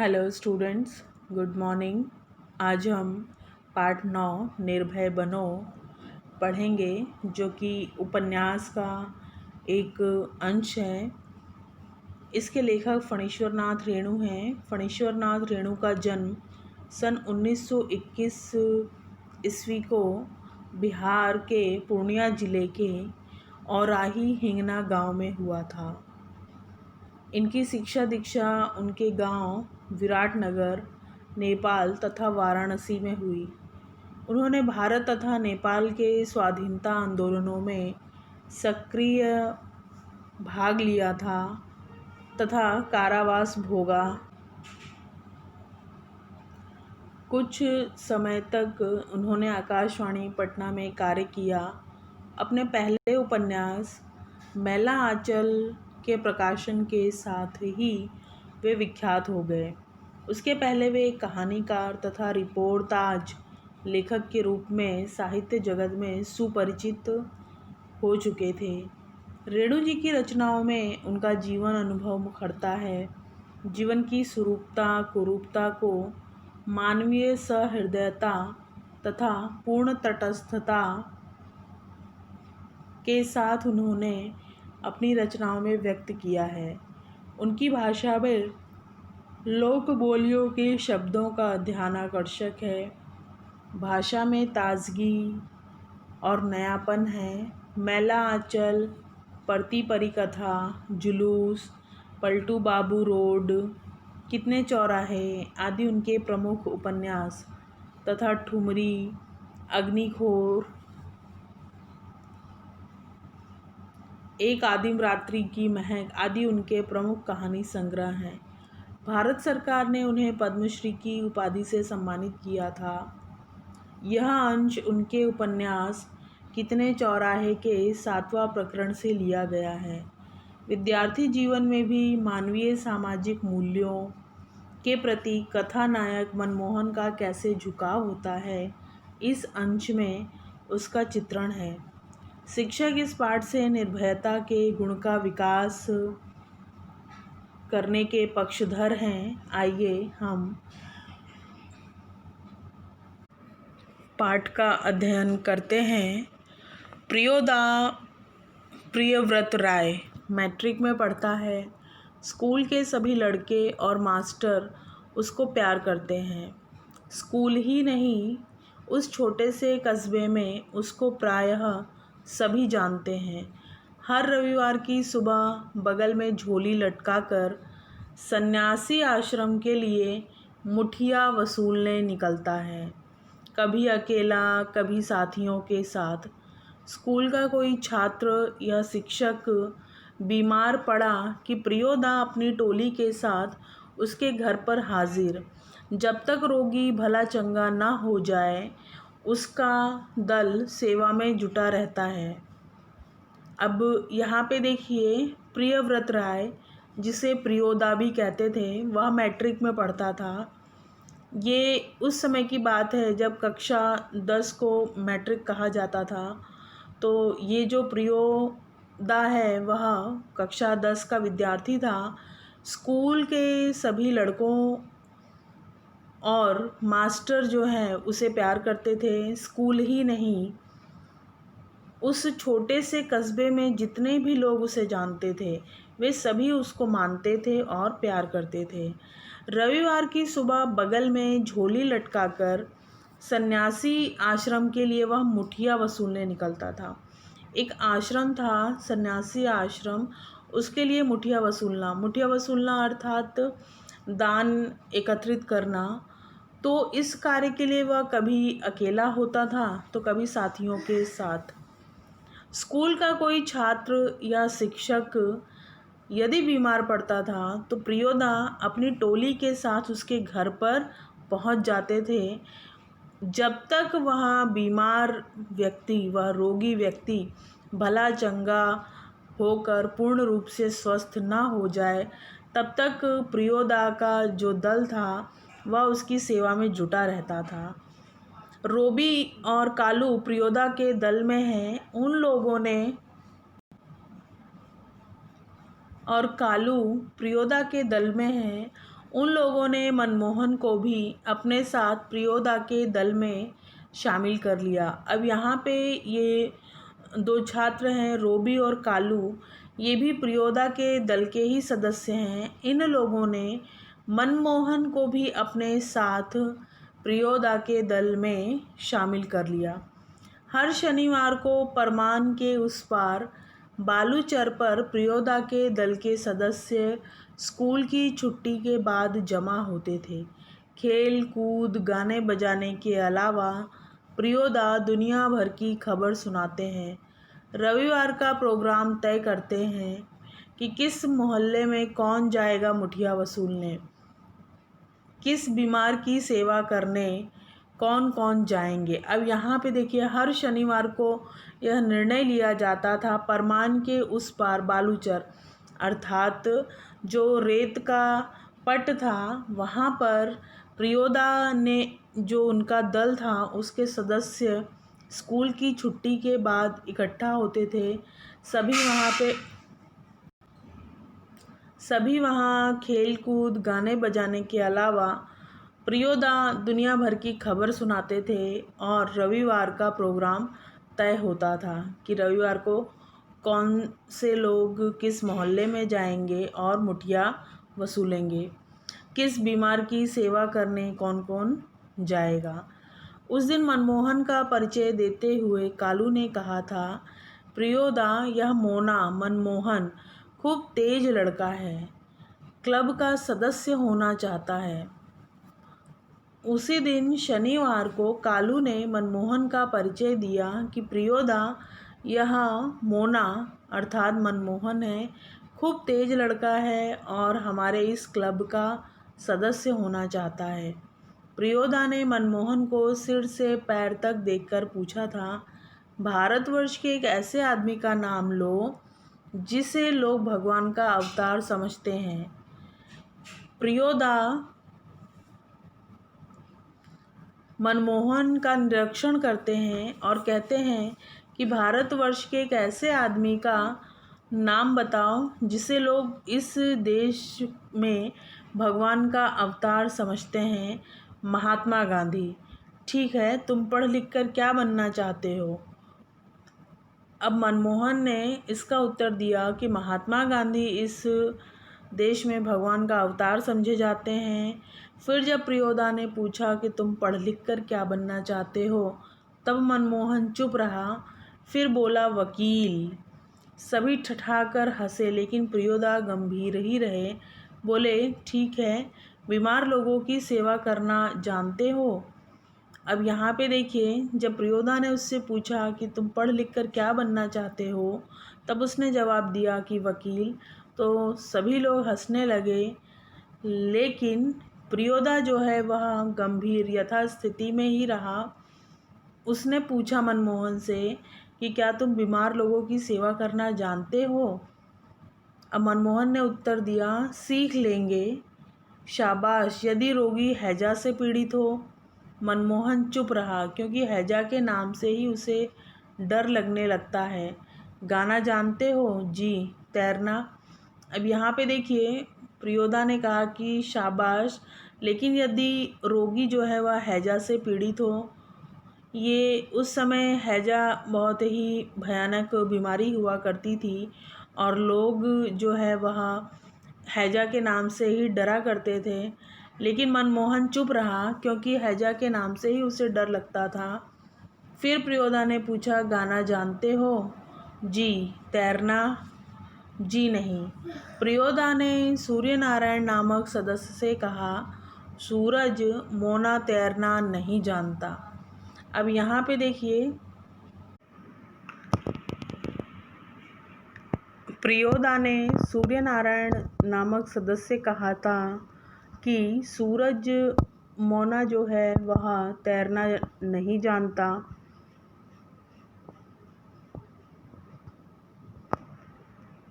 Hello students, good morning. आज हम पाठ 9 निर्भय बनो पढ़ेंगे, जो कि उपन्यास का एक अंश है। इसके लेखक फणीश्वर नाथ रेणु हैं। फणीश्वर नाथ रेणु का जन्म सन 1921 ईस्वी को बिहार के पूर्णिया जिले के औराही हिंगना गांव में हुआ था। इनकी शिक्षा दीक्षा उनके गांव विराटनगर, नेपाल तथा वाराणसी में हुई। उन्होंने भारत तथा नेपाल के स्वाधीनता आंदोलनों में सक्रिय भाग लिया था तथा कारावास भोगा। कुछ समय तक उन्होंने आकाशवाणी पटना में कार्य किया। अपने पहले उपन्यास मैला आंचल के प्रकाशन के साथ ही वे विख्यात हो गए। उसके पहले वे एक कहानीकार तथा रिपोर्ताज लेखक के रूप में साहित्य जगत में सुपरिचित हो चुके थे। रेणु जी की रचनाओं में उनका जीवन अनुभव मुखरता है। जीवन की सुरूपता कुरूपता को मानवीय सहृदयता तथा पूर्ण तटस्थता के साथ उन्होंने अपनी रचनाओं में व्यक्त किया है। उनकी भाषा में लोक बोलियों के शब्दों का ध्यानाकर्षक है। भाषा में ताजगी और नयापन है। मैला आंचल, परती परी कथा, जुलूस, पलटू बाबू रोड, कितने चौराहे आदि उनके प्रमुख उपन्यास तथा ठुमरी, अग्निखोर, एक आदिम रात्रि की महक आदि उनके प्रमुख कहानी संग्रह हैं। भारत सरकार ने उन्हें पद्मश्री की उपाधि से सम्मानित किया था। यह अंश उनके उपन्यास कितने चौराहे के 7वां प्रकरण से लिया गया है। विद्यार्थी जीवन में भी मानवीय सामाजिक मूल्यों के प्रति कथानायक मनमोहन का कैसे झुकाव होता है, इस अंश में उसका चित्रण है। शिक्षक इस पाठ से निर्भयता के गुण का विकास करने के पक्षधर हैं। आइए हम पाठ का अध्ययन करते हैं। प्रियव्रत राय मैट्रिक में पढ़ता है। स्कूल के सभी लड़के और मास्टर उसको प्यार करते हैं। स्कूल ही नहीं, उस छोटे से कस्बे में उसको प्रायः सभी जानते हैं। हर रविवार की सुबह बगल में झोली लटकाकर सन्यासी आश्रम के लिए मुठिया वसूलने निकलता है। कभी अकेला, कभी साथियों के साथ। स्कूल का कोई छात्र या शिक्षक बीमार पड़ा कि प्रियोदा अपनी टोली के साथ उसके घर पर हाजिर। जब तक रोगी भला चंगा ना हो जाए, उसका दल सेवा में जुटा रहता है। अब यहाँ पे देखिए, प्रियव्रत राय, जिसे प्रियोदा भी कहते थे, वह मैट्रिक में पढ़ता था। ये उस समय की बात है जब कक्षा 10 को मैट्रिक कहा जाता था। तो ये जो प्रियोदा है वह कक्षा 10 का विद्यार्थी था। स्कूल के सभी लड़कों और मास्टर जो हैं उसे प्यार करते थे। स्कूल ही नहीं, उस छोटे से कस्बे में जितने भी लोग उसे जानते थे वे सभी उसको मानते थे और प्यार करते थे। रविवार की सुबह बगल में झोली लटकाकर सन्यासी आश्रम के लिए वह मुठिया वसूलने निकलता था। एक आश्रम था, सन्यासी आश्रम, उसके लिए मुठिया वसूलना अर्थात दान एकत्रित करना। तो इस कार्य के लिए वह कभी अकेला होता था तो कभी साथियों के साथ। स्कूल का कोई छात्र या शिक्षक यदि बीमार पड़ता था तो प्रियोदा अपनी टोली के साथ उसके घर पर पहुंच जाते थे। जब तक वह बीमार व्यक्ति, वह रोगी व्यक्ति भला चंगा होकर पूर्ण रूप से स्वस्थ ना हो जाए, तब तक प्रियोदा का जो दल था वह उसकी सेवा में जुटा रहता था। रोबी और कालू प्रियोदा के दल में हैं। उन लोगों ने और कालू प्रियोदा के दल में हैं। उन लोगों ने मनमोहन को भी अपने साथ प्रियोदा के दल में शामिल कर लिया। अब यहाँ पे ये दो छात्र हैं, रोबी और कालू, ये भी प्रियोदा के दल के ही सदस्य हैं। इन लोगों ने मनमोहन को भी अपने साथ प्रियोदा के दल में शामिल कर लिया। हर शनिवार को परमान के उस पार बालूचर पर प्रियोदा के दल के सदस्य स्कूल की छुट्टी के बाद जमा होते थे। खेल कूद गाने बजाने के अलावा प्रियोदा दुनिया भर की खबर सुनाते हैं। रविवार का प्रोग्राम तय करते हैं कि किस मोहल्ले में कौन जाएगा मुठिया वसूलने, किस बीमार की सेवा करने कौन कौन जाएंगे। अब यहाँ पे देखिए, हर शनिवार को यह निर्णय लिया जाता था। परमान के उस पार बालूचर अर्थात जो रेत का पट था, वहाँ पर प्रियोदा ने जो उनका दल था उसके सदस्य स्कूल की छुट्टी के बाद इकट्ठा होते थे। सभी वहाँ खेल कूद गाने बजाने के अलावा प्रियोदा दुनिया भर की खबर सुनाते थे और रविवार का प्रोग्राम तय होता था कि रविवार को कौन से लोग किस मोहल्ले में जाएंगे और मुठिया वसूलेंगे, किस बीमार की सेवा करने कौन कौन जाएगा। उस दिन मनमोहन का परिचय देते हुए कालू ने कहा था, प्रियोदा, यह मोना मनमोहन खूब तेज लड़का है, क्लब का सदस्य होना चाहता है। उसी दिन शनिवार को कालू ने मनमोहन का परिचय दिया कि प्रियोदा, यह मोना अर्थात मनमोहन है, खूब तेज लड़का है और हमारे इस क्लब का सदस्य होना चाहता है। प्रियोदा ने मनमोहन को सिर से पैर तक देखकर पूछा था, भारतवर्ष के एक ऐसे आदमी का नाम लो जिसे लोग भगवान का अवतार समझते हैं। प्रियोदा मनमोहन का निरीक्षण करते हैं और कहते हैं कि भारतवर्ष के एक ऐसे आदमी का नाम बताओ जिसे लोग इस देश में भगवान का अवतार समझते हैं। महात्मा गांधी। ठीक है, तुम पढ़ लिख कर क्या बनना चाहते हो? अब मनमोहन ने इसका उत्तर दिया कि महात्मा गांधी इस देश में भगवान का अवतार समझे जाते हैं। फिर जब प्रियोदा ने पूछा कि तुम पढ़ लिख कर क्या बनना चाहते हो, तब मनमोहन चुप रहा। फिर बोला, वकील। सभी ठठाकर हंसे, लेकिन प्रियोदा गंभीर ही रहे। बोले, ठीक है, बीमार लोगों की सेवा करना जानते हो? अब यहाँ पे देखिए, जब प्रियोदा ने उससे पूछा कि तुम पढ़ लिख कर क्या बनना चाहते हो, तब उसने जवाब दिया कि वकील। तो सभी लोग हंसने लगे, लेकिन प्रियोदा जो है वह गंभीर यथास्थिति में ही रहा। उसने पूछा मनमोहन से कि क्या तुम बीमार लोगों की सेवा करना जानते हो? अब मनमोहन ने उत्तर दिया, सीख लेंगे। शाबाश, यदि रोगी हैजा से पीड़ित हो? मनमोहन चुप रहा, क्योंकि हैजा के नाम से ही उसे डर लगने लगता है। गाना जानते हो? जी। तैरना? अब यहाँ पे देखिए, प्रियोदा ने कहा कि शाबाश, लेकिन यदि रोगी जो है वह हैजा से पीड़ित हो, ये उस समय हैजा बहुत ही भयानक बीमारी हुआ करती थी और लोग जो है वह हैजा के नाम से ही डरा करते थे। लेकिन मनमोहन चुप रहा, क्योंकि हैजा के नाम से ही उसे डर लगता था। फिर प्रियोदा ने पूछा, गाना जानते हो? जी। तैरना? जी नहीं। प्रियोदा ने सूर्यनारायण नामक सदस्य से कहा, सूरज, मोना तैरना नहीं जानता। अब यहाँ पे देखिए, प्रियोदा ने सूर्यनारायण नामक सदस्य से कहा था कि सूरज, मोना जो है वह तैरना नहीं जानता।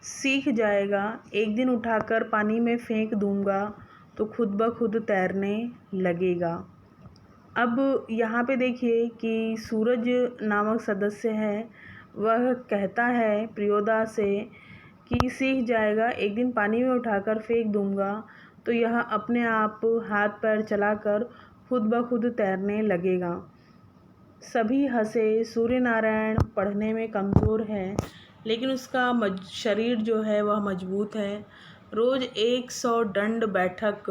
सीख जाएगा, एक दिन उठाकर पानी में फेंक दूंगा तो खुद ब खुद तैरने लगेगा। अब यहाँ पे देखिए कि सूरज नामक सदस्य है, वह कहता है प्रियोदा से कि सीख जाएगा, एक दिन पानी में उठाकर फेंक दूंगा तो यह अपने आप हाथ पैर चलाकर खुद ब खुद तैरने लगेगा। सभी हंसे। सूर्य नारायण पढ़ने में कमज़ोर है, लेकिन उसका शरीर जो है वह मजबूत है। रोज़ 100 दंड बैठक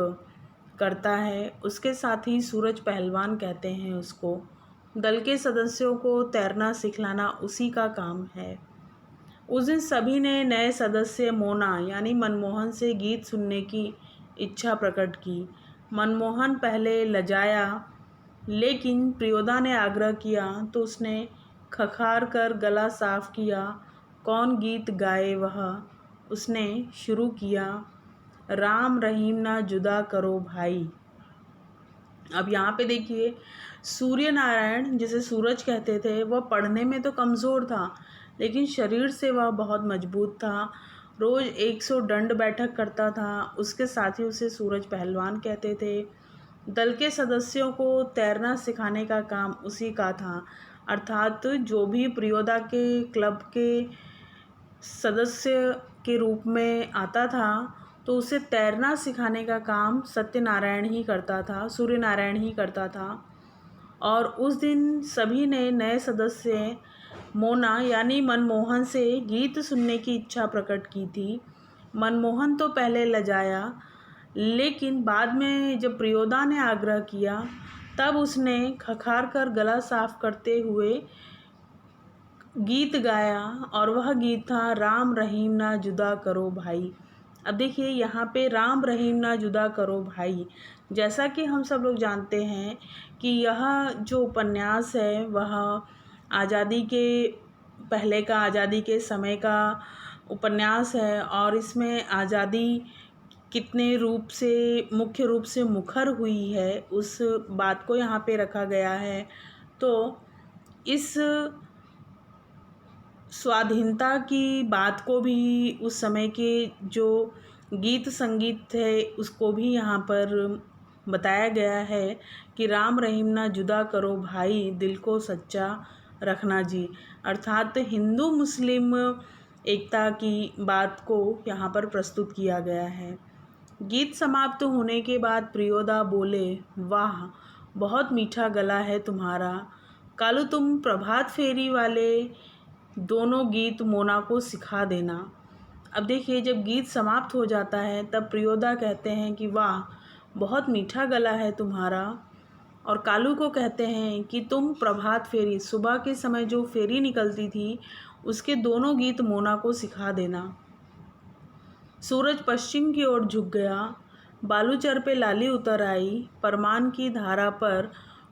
करता है। उसके साथ ही सूरज पहलवान कहते हैं उसको। दल के सदस्यों को तैरना सिखलाना उसी का काम है। उस दिन सभी ने नए सदस्य मोना यानी मनमोहन से गीत सुनने की इच्छा प्रकट की। मनमोहन पहले लजाया, लेकिन प्रियोदा ने आग्रह किया तो उसने खखार कर गला साफ किया। कौन गीत गाए वह? उसने शुरू किया, राम रहीम ना जुदा करो भाई। अब यहाँ पे देखिए, सूर्य नारायण जिसे सूरज कहते थे, वह पढ़ने में तो कमज़ोर था, लेकिन शरीर से वह बहुत मजबूत था। रोज़ 100 दंड बैठक करता था। उसके साथ ही उसे सूरज पहलवान कहते थे। दल के सदस्यों को तैरना सिखाने का काम उसी का था। अर्थात जो भी प्रियोदा के क्लब के सदस्य के रूप में आता था, तो उसे तैरना सिखाने का काम सत्यनारायण ही करता था, सूर्य नारायण ही करता था। और उस दिन सभी ने नए सदस्य मोना यानी मनमोहन से गीत सुनने की इच्छा प्रकट की थी। मनमोहन तो पहले लजाया, लेकिन बाद में जब प्रियोदा ने आग्रह किया, तब उसने खखार कर गला साफ करते हुए गीत गाया, और वह गीत था, राम रहीम ना जुदा करो भाई। अब देखिए, यहाँ पे राम रहीम ना जुदा करो भाई, जैसा कि हम सब लोग जानते हैं कि यह जो उपन्यास है वह आज़ादी के पहले का, आज़ादी के समय का उपन्यास है। और इसमें आज़ादी कितने रूप से, मुख्य रूप से मुखर हुई है, उस बात को यहाँ पे रखा गया है। तो इस स्वाधीनता की बात को भी, उस समय के जो गीत संगीत थे उसको भी यहाँ पर बताया गया है कि राम रहीम ना जुदा करो भाई, दिल को सच्चा रखना जी। अर्थात हिंदू मुस्लिम एकता की बात को यहाँ पर प्रस्तुत किया गया है। गीत समाप्त होने के बाद प्रियोदा बोले, वाह बहुत मीठा गला है तुम्हारा। कालू तुम प्रभात फेरी वाले दोनों गीत मोना को सिखा देना। अब देखिए, जब गीत समाप्त हो जाता है तब प्रियोदा कहते हैं कि वाह बहुत मीठा गला है तुम्हारा, और कालू को कहते हैं कि तुम प्रभात फेरी, सुबह के समय जो फेरी निकलती थी, उसके दोनों गीत मोना को सिखा देना। सूरज पश्चिम की ओर झुक गया। बालूचर पे लाली उतर आई। परमान की धारा पर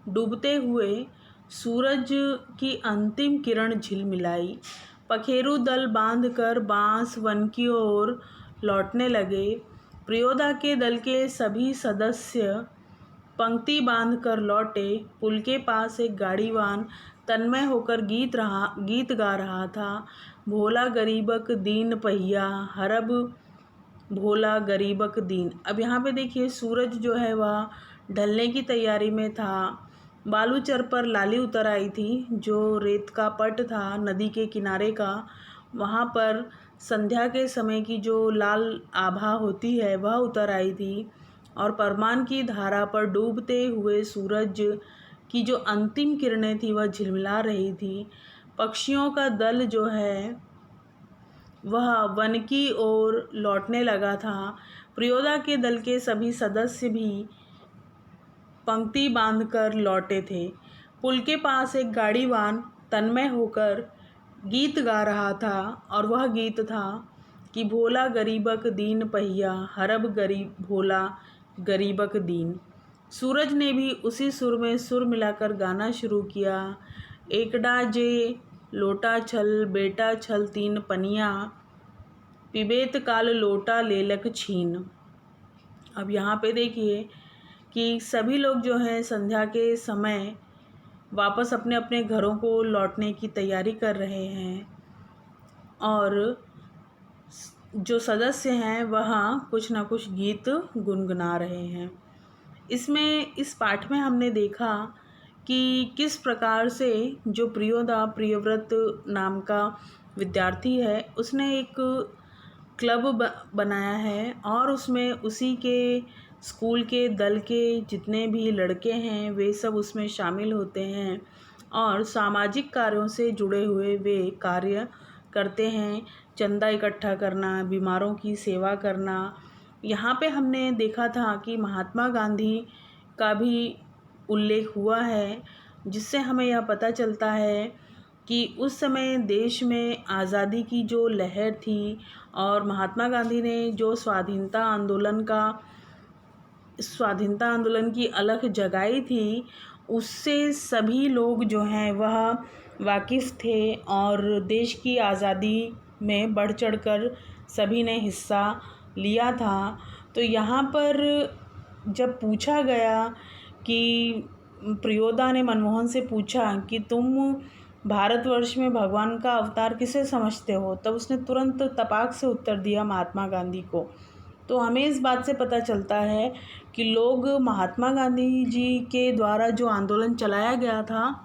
डूबते हुए सूरज की अंतिम किरण झिलमिलाई। पखेरु दल बांधकर बांस वन की ओर लौटने लगे। प्रियोदा के दल के सभी सदस्य पंक्ति बांधकर लौटे। पुल के पास एक गाड़ीवान तन्मय होकर गीत गा रहा था। भोला गरीबक दीन पहिया, हरब भोला गरीबक दीन। अब यहाँ पे देखिए, सूरज जो है वह ढलने की तैयारी में था। बालूचर पर लाली उतर आई थी, जो रेत का पट था नदी के किनारे का। वहाँ पर संध्या के समय की जो लाल आभा होती है वह उतर आई थी, और परमान की धारा पर डूबते हुए सूरज की जो अंतिम किरणें थी वह झिलमिला रही थी। पक्षियों का दल जो है वह वन की ओर लौटने लगा था। प्रियोदा के दल के सभी सदस्य भी पंक्ति बांधकर लौटे थे। पुल के पास एक गाड़ीवान तन्मय होकर गीत गा रहा था, और वह गीत था कि भोला गरीबक दीन पहिया, हरब गरीब भोला गरीबक दीन। सूरज ने भी उसी सुर में सुर मिलाकर गाना शुरू किया। एकड़ा जे लोटा छल बेटा छल तीन पनिया, पिबेत काल लोटा लेलक छीन। अब यहाँ पे देखिए कि सभी लोग जो हैं संध्या के समय वापस अपने अपने घरों को लौटने की तैयारी कर रहे हैं, और जो सदस्य हैं वह कुछ ना कुछ गीत गुनगुना रहे हैं। इसमें, इस पाठ में हमने देखा कि किस प्रकार से जो प्रियोदा, प्रियव्रत नाम का विद्यार्थी है, उसने एक क्लब बनाया है और उसमें उसी के स्कूल के दल के जितने भी लड़के हैं वे सब उसमें शामिल होते हैं और सामाजिक कार्यों से जुड़े हुए वे कार्य करते हैं। चंदा इकट्ठा करना, बीमारों की सेवा करना। यहाँ पे हमने देखा था कि महात्मा गांधी का भी उल्लेख हुआ है, जिससे हमें यह पता चलता है कि उस समय देश में आज़ादी की जो लहर थी और महात्मा गांधी ने जो स्वाधीनता आंदोलन की अलख जगाई थी, उससे सभी लोग जो हैं वह वाकिफ़ थे और देश की आज़ादी में बढ़ चढ़कर सभी ने हिस्सा लिया था। तो यहाँ पर जब पूछा गया कि प्रियोदा ने मनमोहन से पूछा कि तुम भारतवर्ष में भगवान का अवतार किसे समझते हो, तब उसने तुरंत तपाक से उत्तर दिया महात्मा गांधी को। तो हमें इस बात से पता चलता है कि लोग महात्मा गांधी जी के द्वारा जो आंदोलन चलाया गया था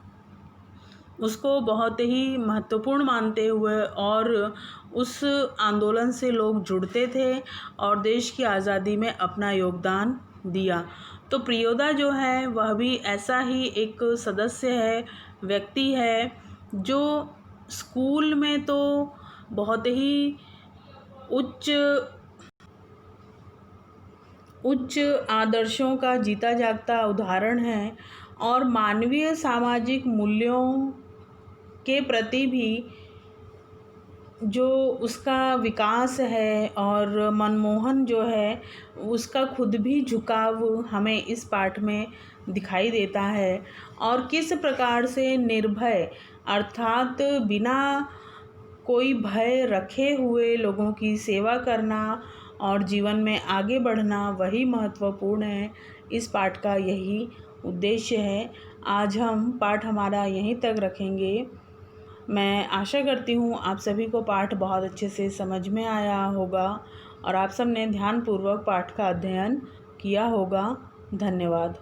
उसको बहुत ही महत्वपूर्ण मानते हुए और उस आंदोलन से लोग जुड़ते थे और देश की आज़ादी में अपना योगदान दिया। तो प्रियोदा जो है वह भी ऐसा ही एक सदस्य है, व्यक्ति है, जो स्कूल में तो बहुत ही उच्च आदर्शों का जीता जागता उदाहरण है और मानवीय सामाजिक मूल्यों के प्रति भी जो उसका विकास है और मनमोहन जो है उसका खुद भी झुकाव हमें इस पाठ में दिखाई देता है और किस प्रकार से निर्भय अर्थात बिना कोई भय रखे हुए लोगों की सेवा करना और जीवन में आगे बढ़ना वही महत्वपूर्ण है। इस पाठ का यही उद्देश्य है। आज हम पाठ हमारा यहीं तक रखेंगे। मैं आशा करती हूँ आप सभी को पाठ बहुत अच्छे से समझ में आया होगा और आप सब ने ध्यानपूर्वक पाठ का अध्ययन किया होगा। धन्यवाद।